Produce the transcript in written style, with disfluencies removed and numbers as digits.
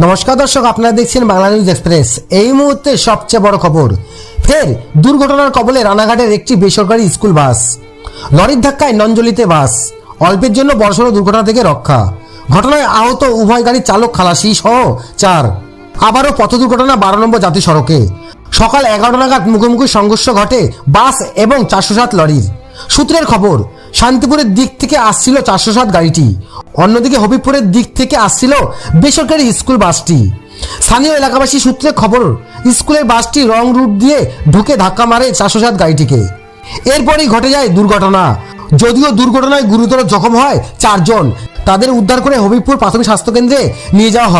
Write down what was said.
নমস্কার দর্শক, আপনারা দেখছেন বাংলা নিউজ এক্সপ্রেস। এই মুহূর্তে সবচেয়ে বড় খবর, ফের দুর্ঘটনার কবলে রানাঘাটের একটি বেসরকারি স্কুল বাস। লরির ধাক্কায় নঞ্জলিতে বাস, অল্পের জন্য বড়সড় দুর্ঘটনা থেকে রক্ষা। ঘটনায় আহত উভয় গাড়ির চালক খালাসি সহ 4। আবারও পথ দুর্ঘটনা 12 নম্বর জাতীয় সড়কে। সকাল 11টা নাগাদ মুখোমুখি সংঘর্ষ ঘটে বাস এবং 407 লরির। সূত্রের খবর, শান্তিপুরের দিক থেকে আসছিল 407 গাড়িটি, অন্যদিকে হবিবপুরের দিক থেকে আসছিল বেসরকারি স্কুল বাসটি। স্থানীয় এলাকাবাসী সূত্রে খবর, স্কুলের বাসটি রং রুট দিয়ে ঢুকে ধাক্কা মারে 407 গাড়িটিকে। এরপরই ঘটে যায় দুর্ঘটনা। যদিও দুর্ঘটনায় গুরুতর জখম হয় 4 জন, তাদের উদ্ধার করে হবিবপুর প্রাথমিক স্বাস্থ্যকেন্দ্রে নিয়ে যাওয়া হয়।